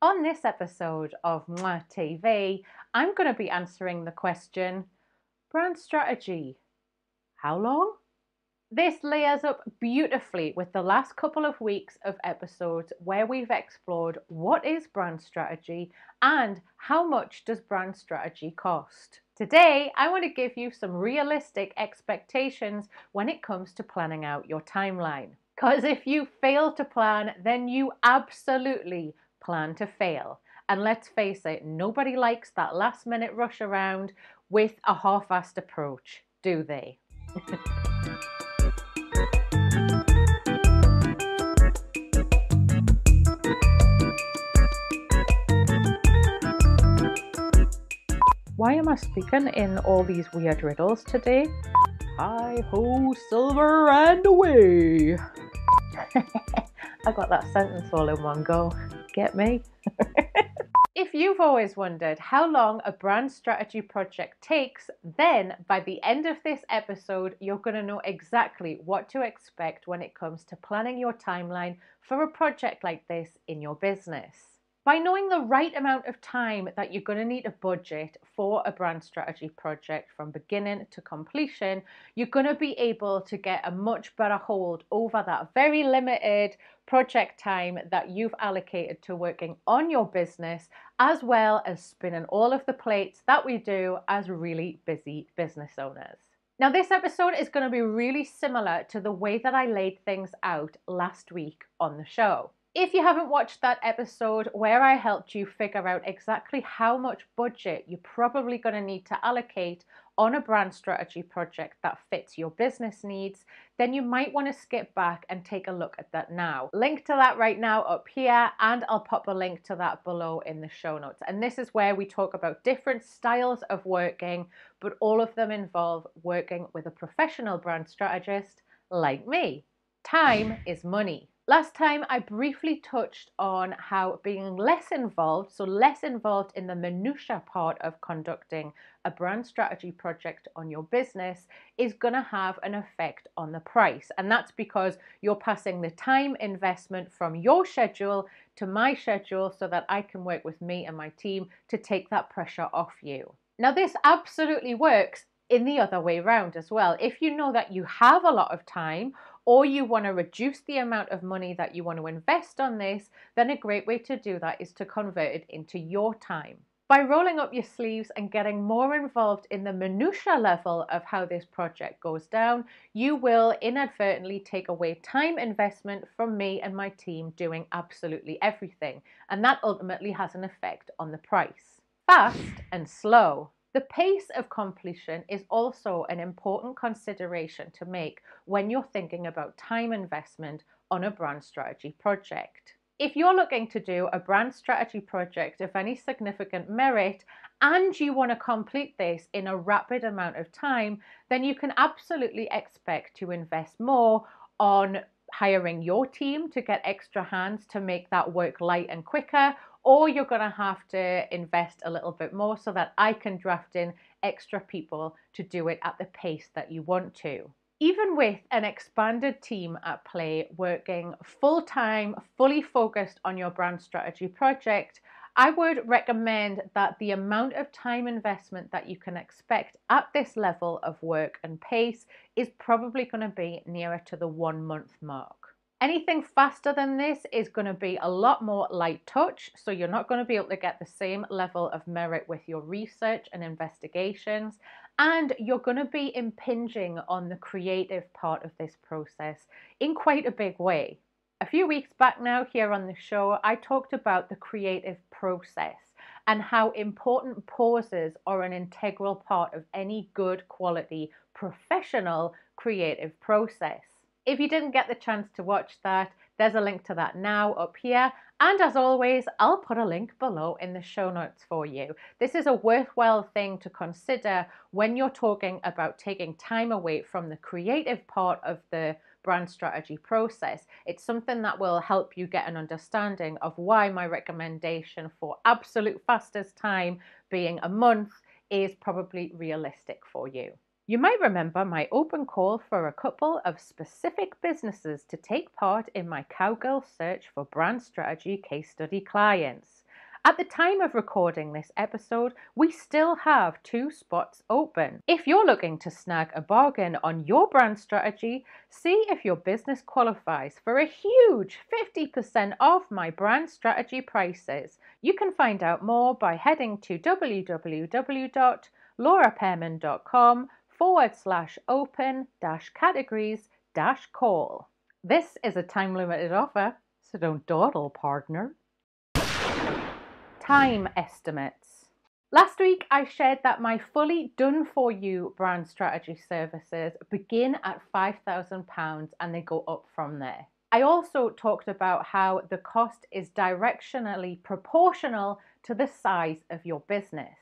On this episode of Mwah TV, I'm going to be answering the question, brand strategy, how long? This layers up beautifully with the last couple of weeks of episodes where we've explored what is brand strategy and how much does brand strategy cost. Today, I want to give you some realistic expectations when it comes to planning out your timeline. Because if you fail to plan, then you absolutely plan to fail. And let's face it, nobody likes that last minute rush around with a half-assed approach, do they? Why am I speaking in all these weird riddles today? Hi ho, silver and away. I got that sentence all in one go. Get me? If you've always wondered how long a brand strategy project takes, then by the end of this episode, you're going to know exactly what to expect when it comes to planning your timeline for a project like this in your business. By knowing the right amount of time that you're going to need a budget for a brand strategy project from beginning to completion, you're going to be able to get a much better hold over that very limited project time that you've allocated to working on your business, as well as spinning all of the plates that we do as really busy business owners. Now, this episode is going to be really similar to the way that I laid things out last week on the show. If you haven't watched that episode where I helped you figure out exactly how much budget you're probably going to need to allocate on a brand strategy project that fits your business needs, then you might want to skip back and take a look at that now. Link to that right now up here, and I'll pop a link to that below in the show notes. And this is where we talk about different styles of working, but all of them involve working with a professional brand strategist like me. Time is money. Last time I briefly touched on how being less involved in the minutiae part of conducting a brand strategy project on your business is going to have an effect on the price. And that's because you're passing the time investment from your schedule to my schedule so that I can work with me and my team to take that pressure off you. Now, this absolutely works in the other way around as well. If you know that you have a lot of time, or you want to reduce the amount of money that you want to invest on this, then a great way to do that is to convert it into your time. By rolling up your sleeves and getting more involved in the minutiae level of how this project goes down, you will inadvertently take away time investment from me and my team doing absolutely everything. And that ultimately has an effect on the price. Fast and slow. The pace of completion is also an important consideration to make when you're thinking about time investment on a brand strategy project. If you're looking to do a brand strategy project of any significant merit and you want to complete this in a rapid amount of time, then you can absolutely expect to invest more on hiring your team to get extra hands to make that work light and quicker, or you're going to have to invest a little bit more so that I can draft in extra people to do it at the pace that you want to. Even with an expanded team at play working full-time, fully focused on your brand strategy project, I would recommend that the amount of time investment that you can expect at this level of work and pace is probably going to be nearer to the 1 month mark. Anything faster than this is going to be a lot more light touch, so you're not going to be able to get the same level of merit with your research and investigations, and you're going to be impinging on the creative part of this process in quite a big way. A few weeks back now here on the show, I talked about the creative process and how important pauses are an integral part of any good quality professional creative process. If you didn't get the chance to watch that, there's a link to that now up here. And as always, I'll put a link below in the show notes for you. This is a worthwhile thing to consider when you're talking about taking time away from the creative part of the brand strategy process. It's something that will help you get an understanding of why my recommendation for absolute fastest time being a month is probably realistic for you. You might remember my open call for a couple of specific businesses to take part in my Cowgirl search for brand strategy case study clients. At the time of recording this episode, we still have 2 spots open. If you're looking to snag a bargain on your brand strategy, see if your business qualifies for a huge 50% off my brand strategy prices. You can find out more by heading to www.laurapearman.com/open-categories-call. This is a time limited offer, so don't dawdle, partner. Time estimates. Last week, I shared that my fully done-for-you brand strategy services begin at £5,000 and they go up from there. I also talked about how the cost is directionally proportional to the size of your business.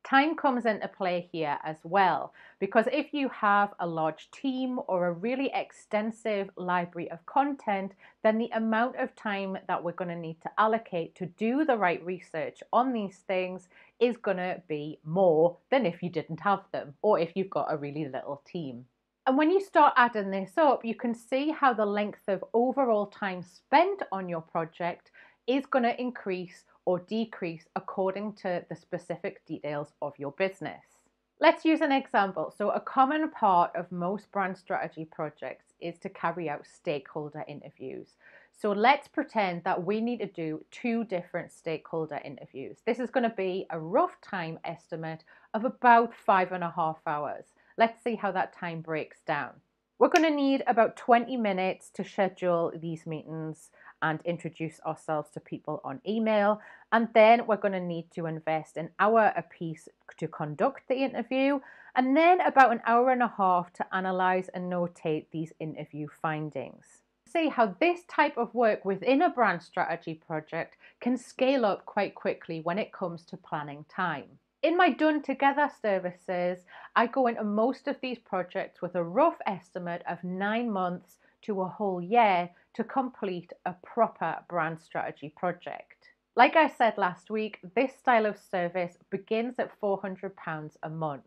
Time comes into play here as well, because if you have a large team or a really extensive library of content, then the amount of time that we're going to need to allocate to do the right research on these things is going to be more than if you didn't have them, or if you've got a really little team. And when you start adding this up, you can see how the length of overall time spent on your project is going to increase or decrease according to the specific details of your business. Let's use an example. So a common part of most brand strategy projects is to carry out stakeholder interviews. So let's pretend that we need to do 2 different stakeholder interviews. This is going to be a rough time estimate of about 5.5 hours. Let's see how that time breaks down. We're going to need about 20 minutes to schedule these meetings and introduce ourselves to people on email. And then we're going to need to invest an hour apiece to conduct the interview, and then about an hour and a half to analyze and notate these interview findings. See how this type of work within a brand strategy project can scale up quite quickly when it comes to planning time. In my Done Together services, I go into most of these projects with a rough estimate of 9 months to a whole year to complete a proper brand strategy project. Like I said last week, this style of service begins at £400 a month.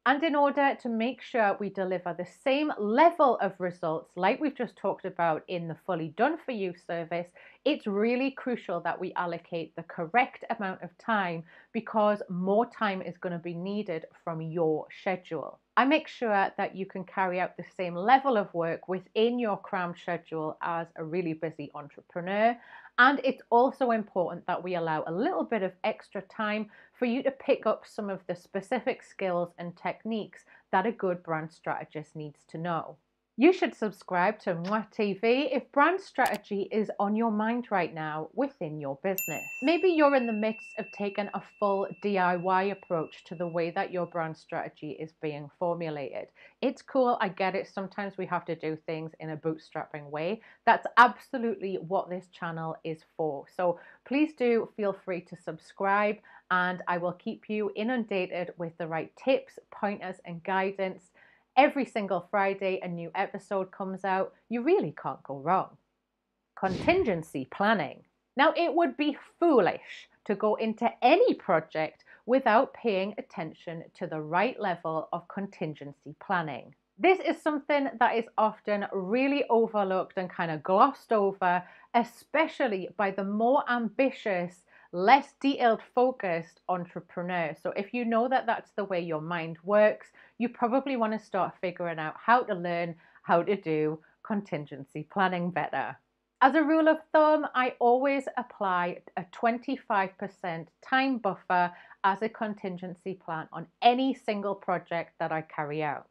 And in order to make sure we deliver the same level of results like we've just talked about in the Fully Done For You service, it's really crucial that we allocate the correct amount of time, because more time is going to be needed from your schedule. I make sure that you can carry out the same level of work within your crammed schedule as a really busy entrepreneur. And it's also important that we allow a little bit of extra time for you to pick up some of the specific skills and techniques that a good brand strategist needs to know. You should subscribe to Mwah TV if brand strategy is on your mind right now within your business. Maybe you're in the midst of taking a full DIY approach to the way that your brand strategy is being formulated. It's cool, I get it. Sometimes we have to do things in a bootstrapping way. That's absolutely what this channel is for. So please do feel free to subscribe, and I will keep you inundated with the right tips, pointers, and guidance. Every single Friday, a new episode comes out. You really can't go wrong. Contingency planning. Now, it would be foolish to go into any project without paying attention to the right level of contingency planning. This is something that is often really overlooked and kind of glossed over, especially by the more ambitious, less detailed focused entrepreneur. So if you know that that's the way your mind works, you probably want to start figuring out how to learn how to do contingency planning better. As a rule of thumb, I always apply a 25% time buffer as a contingency plan on any single project that I carry out.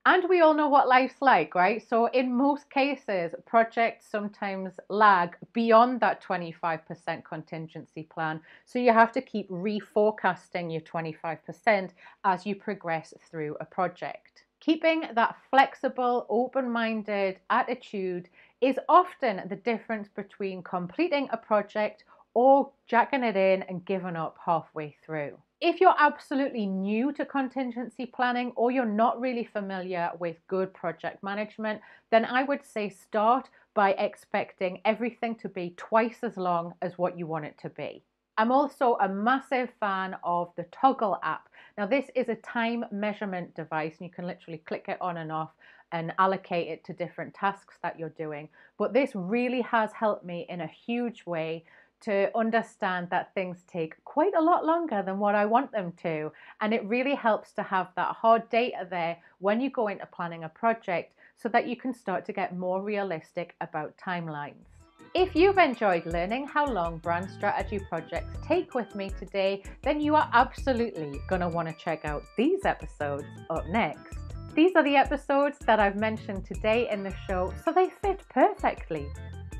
And we all know what life's like, right? So in most cases, projects sometimes lag beyond that 25% contingency plan. So you have to keep reforecasting your 25% as you progress through a project. Keeping that flexible, open-minded attitude is often the difference between completing a project or jacking it in and giving up halfway through. If you're absolutely new to contingency planning, or you're not really familiar with good project management, then I would say start by expecting everything to be twice as long as what you want it to be. I'm also a massive fan of the Toggle app. Now, this is a time measurement device, and you can literally click it on and off and allocate it to different tasks that you're doing. But this really has helped me in a huge way to understand that things take quite a lot longer than what I want them to. And it really helps to have that hard data there when you go into planning a project so that you can start to get more realistic about timelines. If you've enjoyed learning how long brand strategy projects take with me today, then you are absolutely going to want to check out these episodes up next. These are the episodes that I've mentioned today in the show, so they fit perfectly.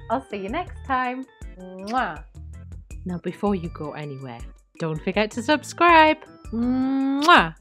I'll see you next time. Mwah. Now, before you go anywhere, don't forget to subscribe. Mwah.